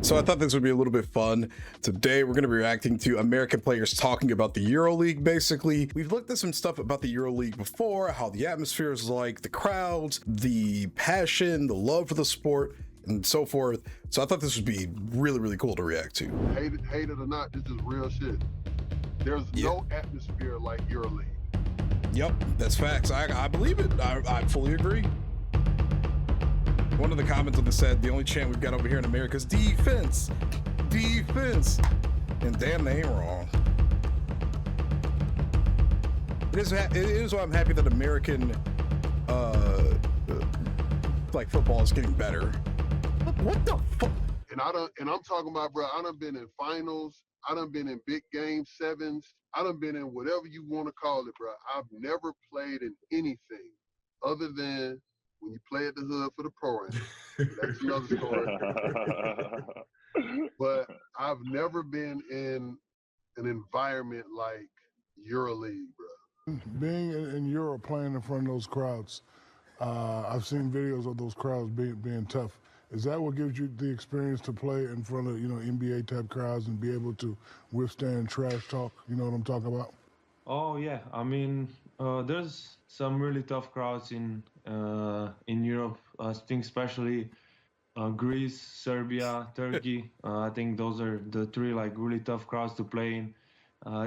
So I thought this would be a little bit fun. Today, we're going to be reacting to American players talking about the EuroLeague, basically. We've looked at some stuff about the EuroLeague before, how the atmosphere is like, the crowds, the passion, the love for the sport, and so forth. So I thought this would be really, really cool to react to. Hate it or not, this is real shit. There's no atmosphere like EuroLeague. Yep, that's facts. I believe it. I fully agree. One of the comments on this said, the only chant we've got over here in America is defense, defense. And damn, they ain't wrong. It is why I'm happy that American like football is getting better. What the fuck? And I'm talking about, bro, I done been in finals, I done been in big game sevens, I done been in whatever you want to call it, bro. I've never played in anything other than when you play at the hood for the pro-am. That's another story. But I've never been in an environment like EuroLeague, bro. Being in Europe, playing in front of those crowds, I've seen videos of those crowds being tough. Is that what gives you the experience to play in front of, NBA type crowds and be able to withstand trash talk? You know what I'm talking about? Oh yeah, I mean, there's some really tough crowds in Europe. I think especially Greece, Serbia, Turkey. I think those are the three like really tough crowds to play in.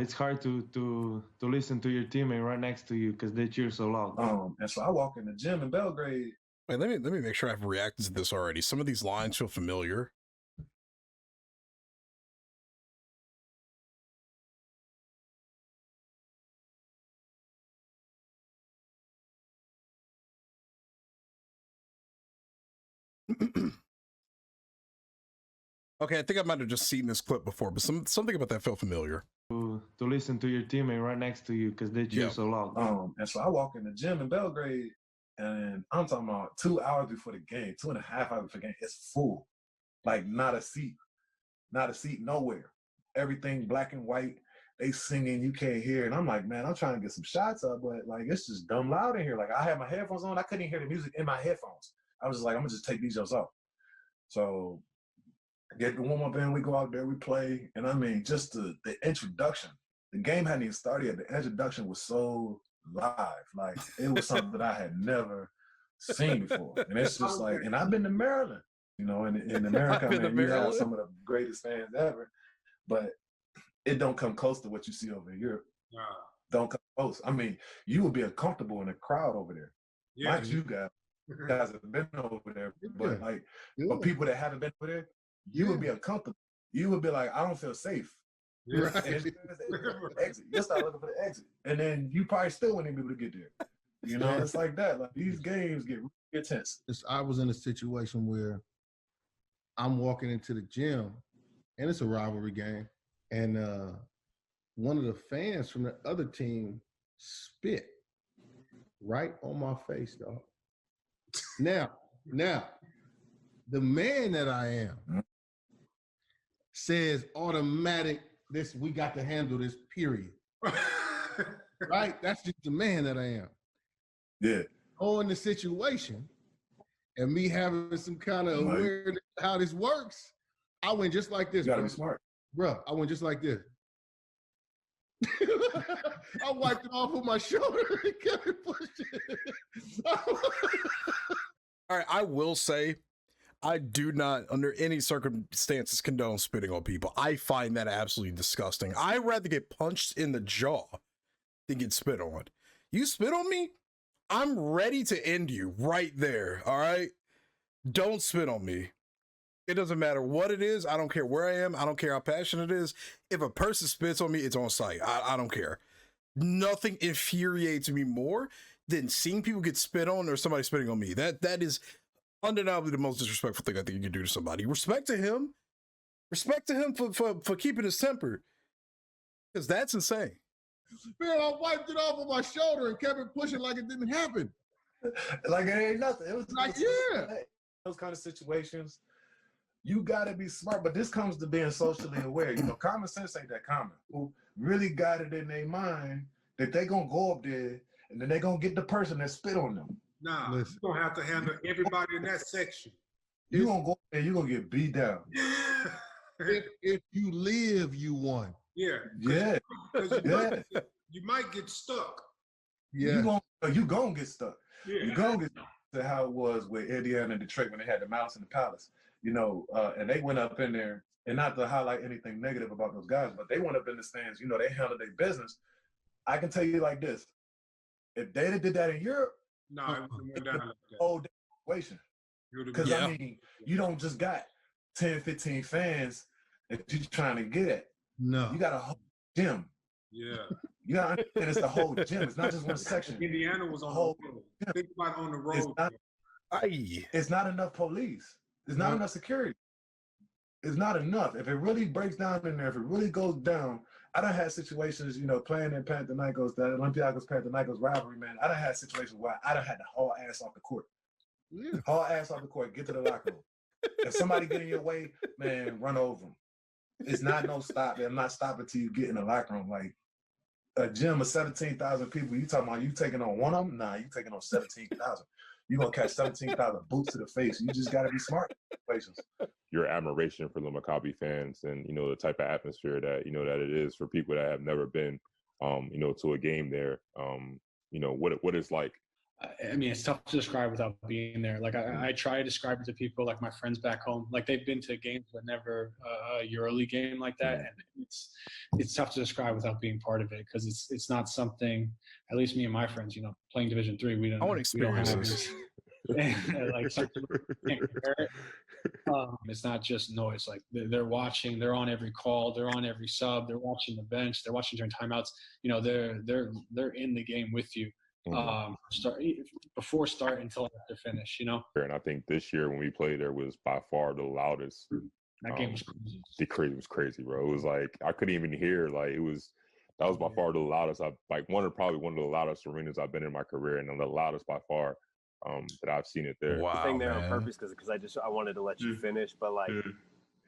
It's hard to listen to your teammate right next to you because they cheer so loud. And so I walk in the gym in Belgrade. Wait, let me make sure I've reacted to this already. Some of these lines feel familiar. Okay, I think I might have just seen this clip before, but something about that felt familiar. To listen to your teammate right next to you because they cheer so loud. And so I walk in the gym in Belgrade, and I'm talking about 2 hours before the game, 2.5 hours before the game. It's full, like not a seat nowhere. Everything black and white. They singing, you can't hear, and I'm like, man, I'm trying to get some shots up, but like it's just dumb loud in here. Like I had my headphones on, I couldn't even hear the music in my headphones. I was just like, I'm gonna just take these off. So get the warm up in, we go out there, we play, and I mean, just the introduction. The game hadn't even started yet. The introduction was so live, like it was something that I had never seen before. And it's just like, and I've been to Maryland, in America, I mean, you have some of the greatest fans ever, but it don't come close to what you see over in Europe. Don't come close. I mean, you would be uncomfortable in a crowd over there. Yeah, like you guys have been over there, but like for people that haven't been over there, you would be uncomfortable. You would be like, I don't feel safe. Right. And exit. You'll start looking for the exit. And then you probably still wouldn't be able to get there. It's like that. Like these games get really intense. I was in a situation where I'm walking into the gym and it's a rivalry game. And one of the fans from the other team spit right on my face, dog. Now, the man that I am says automatic, we got to handle this, period. Right? That's just the man that I am. Yeah. In the situation and me having some kind of awareness how this works, I went just like this. You gotta be smart. Bro, I went just like this. I wiped it off with my shoulder and kept it pushing. All right, I will say, I do not, under any circumstances, condone spitting on people. I find that absolutely disgusting. I'd rather get punched in the jaw than get spit on. You spit on me, I'm ready to end you right there, all right? Don't spit on me. It doesn't matter what it is. I don't care where I am. I don't care how passionate it is. If a person spits on me, it's on sight. I don't care. Nothing infuriates me more than seeing people get spit on or somebody spitting on me. That is undeniably the most disrespectful thing I think you can do to somebody. Respect to him for keeping his temper, because that's insane. Man, I wiped it off with my shoulder and kept it pushing like it didn't happen. Like it ain't nothing. It was like, those kind of situations, you gotta be smart. But this comes to being socially aware. Common sense ain't that common. Who really got it in their mind that they gonna go up there and then they gonna get the person that spit on them. Nah, you're gonna have to handle everybody in that section. You gonna go and you gonna get beat down. If you live, you won. Yeah. Yeah. You might get stuck. Yeah. You gonna get stuck. Yeah. You gonna get to how it was with Indiana and Detroit when they had the Mouse in the Palace. You know, and they went up in there, and not to highlight anything negative about those guys, but they went up in the stands. You know, they handled their business. I can tell you like this: if they did that in Europe, no, it wouldn't went down like that. whole situation. Because I mean, you don't just got 10, 15 fans that you're trying to get at. No, you got a whole gym. Yeah. You gotta understand it's the whole gym. It's not just one section. Indiana was on the road. Think about on the road. It's not enough police. There's not enough security. It's not enough. If it really breaks down in there, if it really goes down, I done had situations, you know, playing in Panathinaikos, the Olympiacos Panathinaikos rivalry, man. I done had situations where I done had to haul ass off the court. Yeah. Haul ass off the court, get to the locker room. If somebody get in your way, man, run over them. It's not no stop. I'm not stopping till you get in the locker room. Like a gym of 17,000 people, you talking about you taking on one of them? Nah, you taking on 17,000. You're going to catch 17,000 boots to the face. You just got to be smart. Your admiration for the Maccabi fans and, you know, the type of atmosphere that, you know, that it is for people that have never been, you know, to a game there, you know, what it's like. I mean, it's tough to describe without being there. Like I try to describe it to people, like my friends back home, like they've been to games, but never a EuroLeague game like that. And it's tough to describe without being part of it. Cause it's not something, at least me and my friends, you know, playing Division III, we don't have this. Like something can't compare it. It's not just noise. Like they're watching, they're on every call, they're on every sub, they're watching the bench, they're watching during timeouts. You know, they're in the game with you. Before start until after finish, you know. And I think this year when we played there was by far the loudest. That game was crazy. It was crazy, bro. It was like I couldn't even hear. Like that was by far the loudest. Probably one of the loudest arenas I've been in my career, and the loudest by far that I've seen it there. Wow, thing there on purpose because I wanted to let you finish, but like,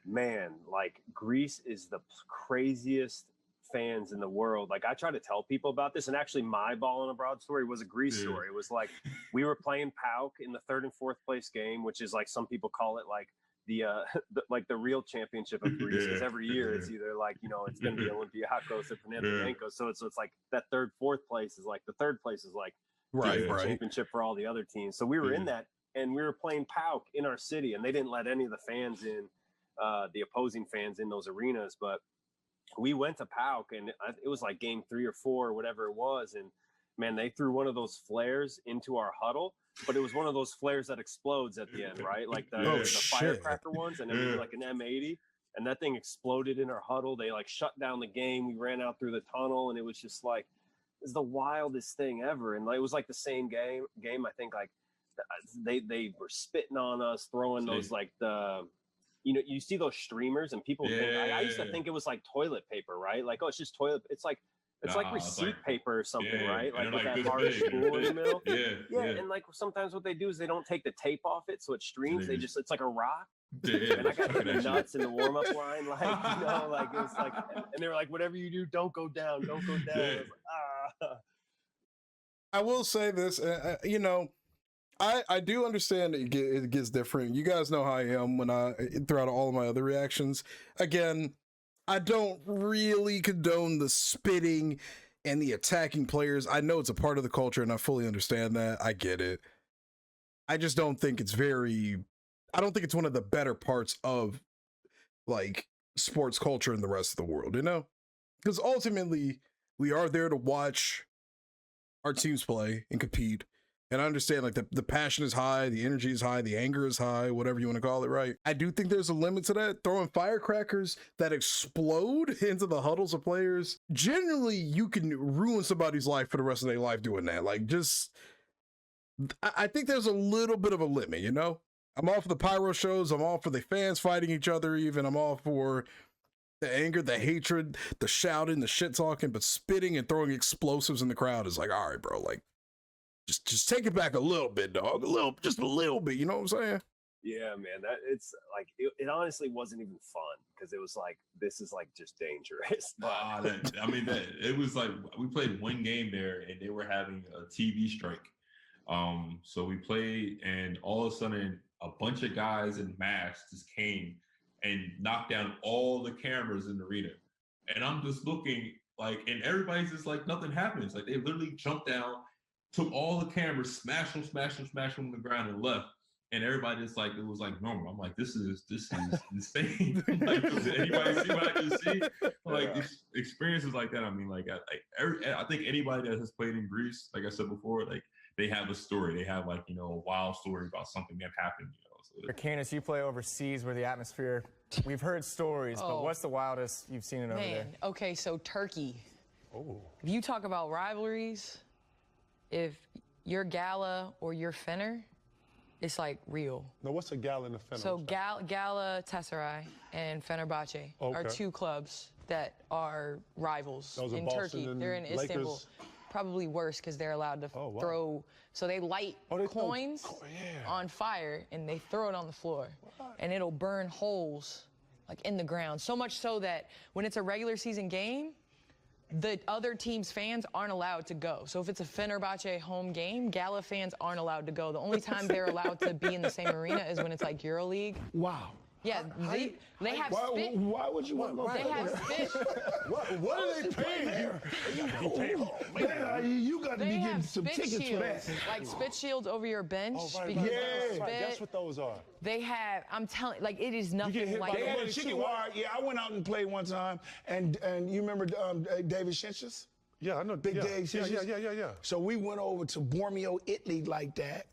man, like Greece is the craziest fans in the world. Like I try to tell people about this, and actually my ball and abroad story was a Greece story. It was like we were playing PAOK in the 3rd and 4th place game, which is like some people call it like the real championship of Greece, because every year it's either like, you know, it's gonna be Olympiacos or Panathinaikos, so it's like that 3rd, 4th place is like the 3rd place is like the championship for all the other teams. So we were in that, and we were playing PAOK in our city, and they didn't let any of the fans in, the opposing fans in those arenas, but we went to PAOK, and it was like game 3 or 4 or whatever it was. And man, they threw one of those flares into our huddle, but it was one of those flares that explodes at the end, right? Like the firecracker ones, and it was like an M80, and that thing exploded in our huddle. They like shut down the game. We ran out through the tunnel, and it was just like, it's the wildest thing ever. And like, it was like the same game. I think like they were spitting on us, throwing those like you know, you see those streamers, and people think, I used to think it was like toilet paper, right? Like, oh, it's just toilet. It's like receipt paper or something, right? Like with that hard spool in the middle. And like sometimes what they do is they don't take the tape off it, so it streams. It's like a rock. And I got the nuts in the warm up line, like, you know, like it's like, and they were like, whatever you do, don't go down. I was like, I will say this, you know. I do understand it gets different. You guys know how I am throughout all of my other reactions. Again, I don't really condone the spitting and the attacking players. I know it's a part of the culture, and I fully understand that. I get it. I just don't think it's I don't think it's one of the better parts of like sports culture in the rest of the world, you know? Because ultimately, we are there to watch our teams play and compete. And I understand like the passion is high, the energy is high, the anger is high, whatever you want to call it, right? I do think there's a limit to that. Throwing firecrackers that explode into the huddles of players, generally you can ruin somebody's life for the rest of their life doing that. Like I think there's a little bit of a limit, you know? I'm all for the pyro shows. I'm all for the fans fighting each other even. I'm all for the anger, the hatred, the shouting, the shit talking, but spitting and throwing explosives in the crowd is like, all right, bro, like, just take it back a little bit, dog. Just a little bit. You know what I'm saying? Yeah, man. That it's like it honestly wasn't even fun because it was like this is like just dangerous. It was like we played one game there and they were having a TV strike. So we played, and all of a sudden a bunch of guys in masks just came and knocked down all the cameras in the arena. And I'm just looking like, and everybody's just like, nothing happens. Like they literally jumped down, took all the cameras, smashed them on the ground and left. And everybody just like, it was like normal. I'm like, this is insane. Like, did anybody see what I just see? Like experiences like that. I mean, like I think anybody that has played in Greece, like I said before, like they have a story. They have like, a wild story about something that happened, So, Canis, you play overseas where the atmosphere, we've heard stories, but what's the wildest you've seen it over there? Okay, so Turkey. Oh. If you talk about rivalries, if you're Gala or you're Fener, it's like real. Now, what's a Gala and a Fener? So Galatasaray and Fenerbahce are two clubs that are rivals in Turkey. They're in Istanbul. Probably worse because they're allowed to throw. So they light coins on fire and they throw it on the floor, and it'll burn holes like in the ground. So much so that when it's a regular season game, the other team's fans aren't allowed to go. So if it's a Fenerbahce home game, Gala fans aren't allowed to go. The only time they're allowed to be in the same arena is when it's like EuroLeague. Wow. Yeah, they have spit. Why would you want to go? They have spit. What are they paying here? You got to be getting some tickets shields, for that. like spit shields over your bench. Right. That's what those are. They have. I'm telling, like it is nothing like. They had a chicken wire. Yeah, I went out and played one time, and you remember David Shinches? Yeah, I know. Big Dave Shinches? Yeah. So we went over to Bormio, Italy, like that.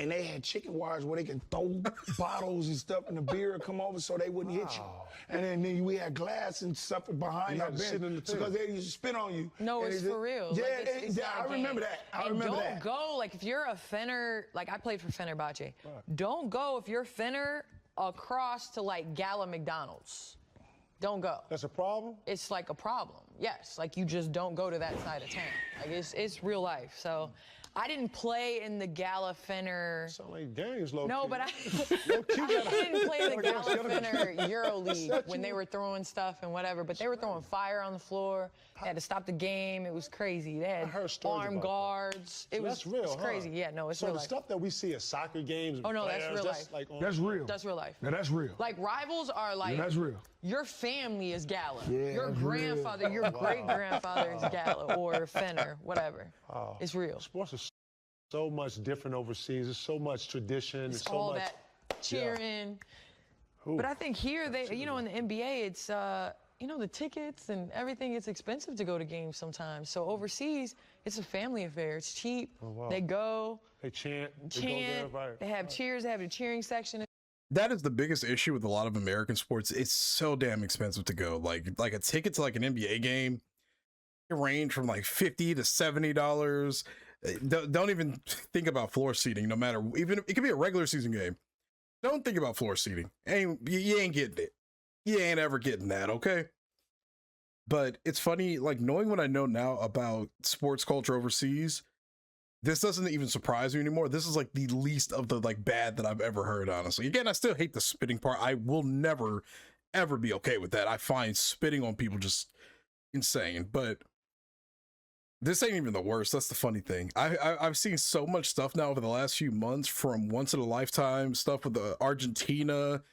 And they had chicken wires where they could throw bottles and stuff in the beer and come over so they wouldn't hit you. And then we had glass and stuff behind our bench because they used to spit on you. No, it's for real. Yeah, like, it's I remember that. Don't go, like if you're a Fener, like I played for Fenerbahce. Don't go if you're Fener across to like Gala McDonald's. Don't go. That's a problem? It's like a problem. Yes, like you just don't go to that side of town. Like it's real life. So I didn't play in the Gala Fener. Sound like games, low No, key. but I didn't play the Gala Fener EuroLeague when they were throwing stuff and whatever. But they were throwing fire on the floor. They had to stop the game. It was crazy. They had armed guards. So that's real, crazy. Yeah, no, it's real the life. stuff that we see at soccer games. Oh no, that's real life. That's real. That's real life. Now that's real. Like rivals are like. Yeah, that's real. Your family is Gala. Yeah, your grandfather, your great-grandfather is Gala or Fener, whatever. It's real. Sports are so much different overseas. There's so much tradition. It's so all much, that cheering. But I think here, they, in the NBA, it's, the tickets and everything, it's expensive to go to games sometimes. So overseas, it's a family affair. It's cheap. Oh, wow. They go. They chant. They have cheers. They have a cheering section. That is the biggest issue with a lot of American sports. It's so damn expensive to go. Like a ticket to like an NBA game, it range from like $50 to $70. Don't even think about floor seating. No matter, even it could be a regular season game. Don't think about floor seating. You ain't getting it. You ain't ever getting that. Okay. But it's funny, like knowing what I know now about sports culture overseas. This doesn't even surprise me anymore. This is like the least of the like bad that I've ever heard, honestly. Again, I still hate the spitting part. I will never, ever be okay with that. I find spitting on people just insane. But this ain't even the worst. That's the funny thing. I've seen so much stuff now over the last few months, from once in a lifetime stuff with the Argentina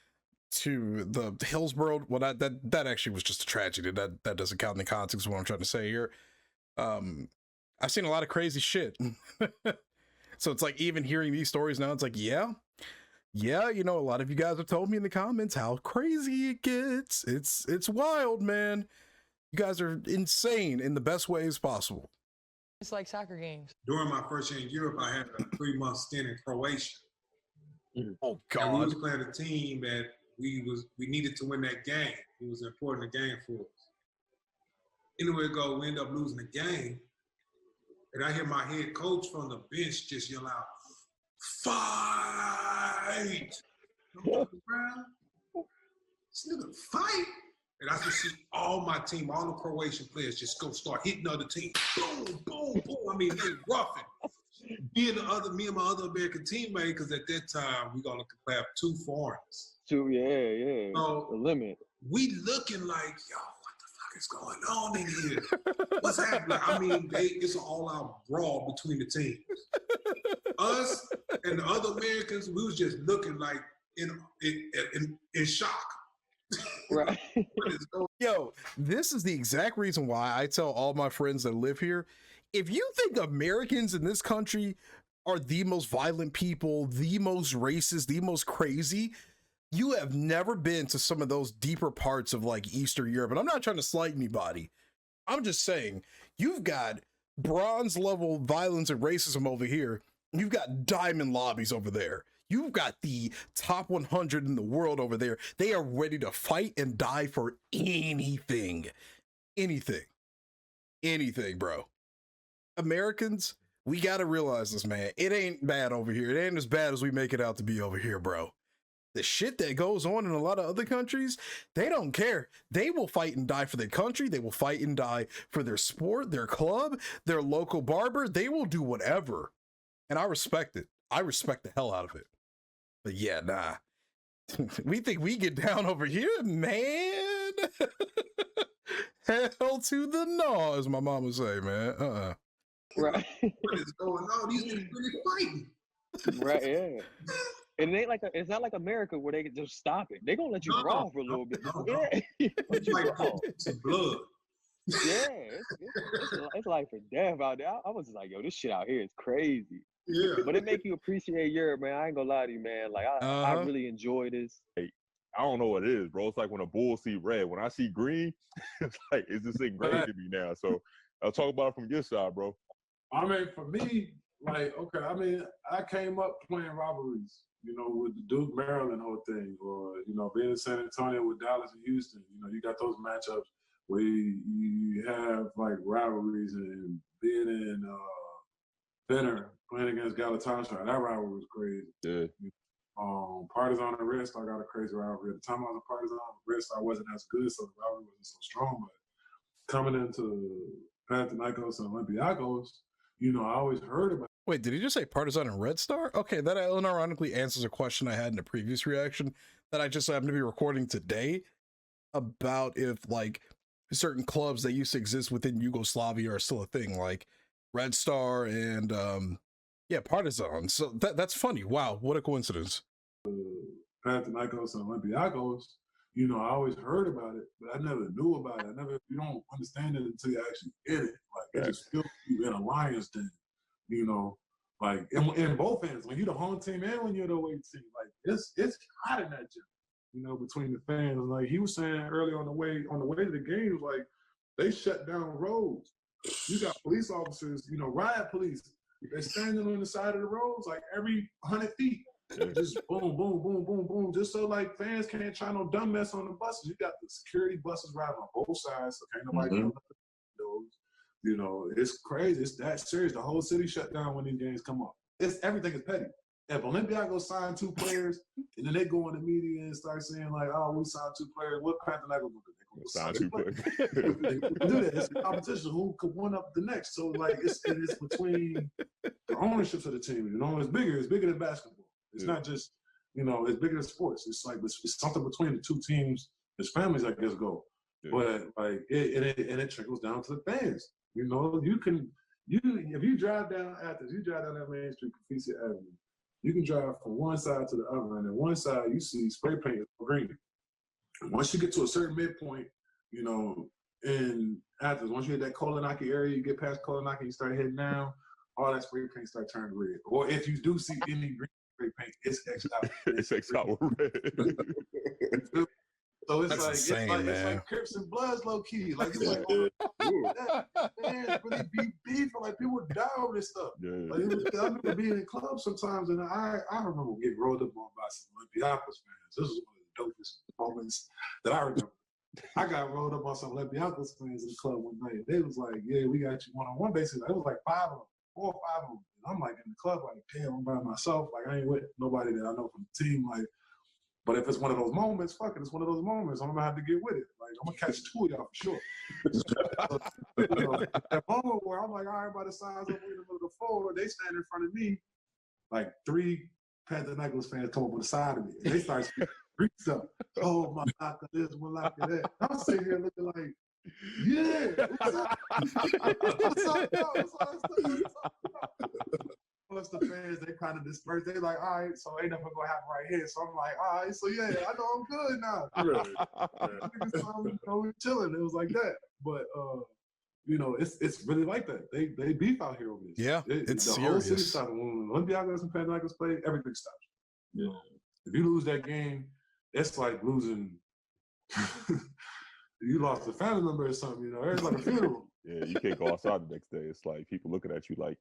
to the Hillsborough. Well, that actually was just a tragedy. That doesn't count in the context of what I'm trying to say here. I've seen a lot of crazy shit. So it's like, even hearing these stories now, it's like, yeah, a lot of you guys have told me in the comments how crazy it gets. It's wild, man. You guys are insane in the best ways possible. It's like soccer games. During my first year in Europe, I had a 3-month stint in Croatia. Oh God! And we was playing a team that we needed to win that game. It was important a game for us. Anyway, we end up losing the game. And I hear my head coach from the bench just yell out, "Fight!" I'm looking around. This nigga, fight? And I just see all my team, all the Croatian players just go start hitting other teams. Boom, boom, boom. I mean, they roughing. Me and my other American teammate, because at that time, we got to have 2 foreigners. Yeah. So the limit. We looking like, yo, what the fuck is going on in here? What's happening? I mean, it's an all-out brawl between the teams. Us and the other Americans, we was just looking like in shock. Right. Yo, this is the exact reason why I tell all my friends that live here, if you think Americans in this country are the most violent people, the most racist, the most crazy, you have never been to some of those deeper parts of like Eastern Europe. And I'm not trying to slight anybody. I'm just saying, you've got bronze level violence and racism over here. You've got diamond lobbies over there. You've got the top 100 in the world over there. They are ready to fight and die for anything. Anything, bro. Americans, we got to realize this, man. It ain't bad over here. It ain't as bad as we make it out to be over here, bro. The shit that goes on in a lot of other countries, they don't care. They will fight and die for their country. They will fight and die for their sport, their club, their local barber. They will do whatever. And I respect it. I respect the hell out of it. But yeah, nah. We think we get down over here, man. Hell to the no, as my mama say, man. Right. What is going on? These niggas really fighting. Right, yeah. And it ain't like it's not like America where they can just stop it. They're gonna let you brawl for a little bit. Yeah. It's like some blood. Yeah, it's life or death out there. I was just like, yo, this shit out here is crazy. Yeah. But it make you appreciate Europe, man. I ain't gonna lie to you, man. Like I really enjoy this. Hey, I don't know what it is, bro. It's like when a bull see red. When I see green, it's like it's just ingrained to me now. So I'll talk about it from your side, bro. I mean, for me, like, okay, I mean, I came up playing rivalries, you know, with the Duke, Maryland whole thing, or, you know, being in San Antonio with Dallas and Houston. You know, you got those matchups where you have, like, rivalries, and being in Benner playing against Galatasaray, that rivalry was crazy. Yeah. Partizan and Red Star got a crazy rivalry. At the time I was a Partizan, Red Star wasn't as good, so the rivalry wasn't so strong. But coming into Panathinaikos and Olympiacos, you know, I always heard about. Wait, did he just say Partizan and Red Star? Okay, that unironically answers a question I had in a previous reaction that I just happened to be recording today about if, like, certain clubs that used to exist within Yugoslavia are still a thing, like Red Star and, Partizan. So that's funny. Wow, what a coincidence. Panathinaikos and Olympiacos, you know, I always heard about it, but I never knew about it. You don't understand it until you actually get it. Like, it just feels you in a lion's den, you know, like in both ends, when you're the home team and when you're the away team, like it's hot in that gym, you know, between the fans. Like he was saying earlier on the way to the game, was like they shut down roads. You got police officers, you know, riot police. They're standing on the side of the roads like every 100 feet. Just boom, boom, boom, boom, boom. Just so like fans can't try no dumb mess on the buses. You got the security buses riding on both sides, so can't nobody do those. You know, it's crazy. It's that serious. The whole city shut down when these games come up. Everything is petty. If Olympiacos sign 2 players and then they go in the media and start saying like, "Oh, we signed 2 players," what Panathinaikos will do? They go sign 2 players. They do that. It's a competition. Who could win up the next? So like, it's between the ownerships of the team. You know, it's bigger. It's bigger than basketball. It's not just, you know, it's bigger than sports. It's like it's something between the 2 teams. There's families, I guess, go. Yeah. But like it trickles down to the fans. You know, if you drive down Athens, you drive down that Main Street, Confecia Avenue, you can drive from one side to the other, and on one side you see spray paint green. And once you get to a certain midpoint, you know, in Athens, once you hit that Kolonaki area, you get past Kolonaki, you start heading down, all that spray paint start turning red. Or if you do see any green spray paint, it's X'd out. It's X'd out with red. So it's like Crips and Bloods low key. Like, it's like, man, really be beef. Like, people die over this stuff. Yeah. Like, I remember being in clubs sometimes, and I remember getting rolled up on by some Olympiacos fans. This was one of the dopest moments that I remember. I got rolled up on some Olympiacos fans in the club one night. They was like, "Yeah, we got you one-on-one." Basically, it was like 5 of them, 4 or 5 of them. And I'm like in the club, like, damn, I'm by myself. Like, I ain't with nobody that I know from the team. Like, but if it's one of those moments, fuck it, it's one of those moments. I'm gonna have to get with it. Like, I'm gonna catch 2 of y'all for sure. You know, that moment where I'm like, all right, by the size of the middle of the floor, they stand in front of me, like 3 Panathinaikos fans come up on the side of me, and they start speaking Greek stuff. Oh, my locker this, my locker that. I'm sitting here looking like, Yeah. Plus the fans, they kind of dispersed. They like, all right, so ain't nothing gonna happen right here. So I'm like, all right, so yeah, I know I'm good now. We chilling. It was like that. But you know, it's really like that. They beef out here over this. Yeah, it's the serious. whole city stops. When Olympiacos and Panathinaikos play, everything stops. You know, if you lose that game, it's like losing. You lost a family member or something. You know, it's like a funeral. Yeah, you can't go outside the next day. It's like people looking at you like.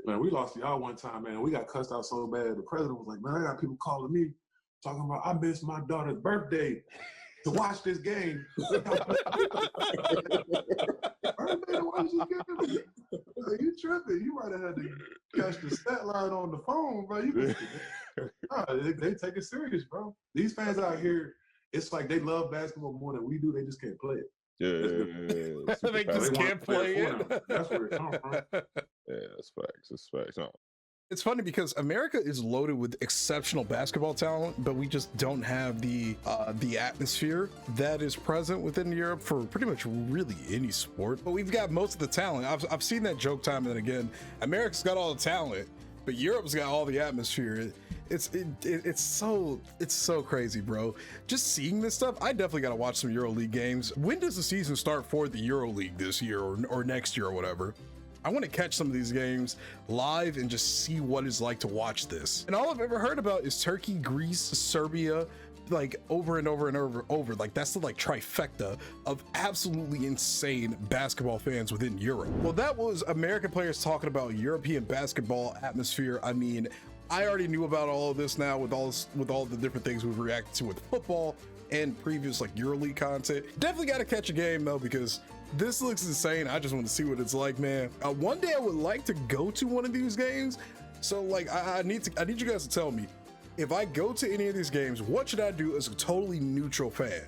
Man, we lost y'all one time, man. We got cussed out so bad. The president was like, man, I got people calling me talking about I missed my daughter's birthday to watch this game. Birthday to watch this game? Like, you tripping. You might have had to catch the stat line on the phone, bro. They take it serious, bro. These fans out here, it's like they love basketball more than we do. They just can't play it. Yeah. They just can't play it. That's where it comes from. Yeah, that's facts. That's facts. No. It's funny because America is loaded with exceptional basketball talent, but we just don't have the atmosphere that is present within Europe for pretty much really any sport. But we've got most of the talent. I've seen that joke time and again. America's got all the talent, but Europe's got all the atmosphere. It's so crazy, bro. Just seeing this stuff, I definitely got to watch some EuroLeague games. When does the season start for the EuroLeague this year or next year or whatever? I want to catch some of these games live and just see what it's like to watch this. And all I've ever heard about is Turkey, Greece, Serbia, like over and over and over. Like that's the like trifecta of absolutely insane basketball fans within Europe. Well, that was American players talking about European basketball atmosphere. I mean, I already knew about all of this now with all the different things we've reacted to with football and previous like EuroLeague content. Definitely got to catch a game though, because this looks insane. I just want to see what it's like, man. One day I would like to go to one of these games. So like, I need you guys to tell me, if I go to any of these games, what should I do as a totally neutral fan?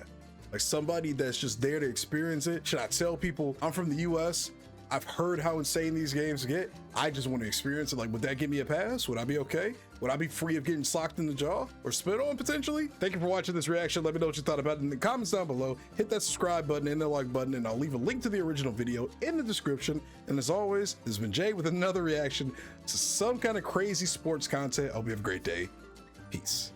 Like somebody that's just there to experience it. Should I tell people I'm from the US? I've heard how insane these games get. I just want to experience it. Like, would that give me a pass? Would I be okay? Would I be free of getting socked in the jaw or spit on potentially? Thank you for watching this reaction. Let me know what you thought about it in the comments down below. Hit that subscribe button and the like button, and I'll leave a link to the original video in the description. And as always, this has been Jay with another reaction to some kind of crazy sports content. I hope you have a great day. Peace.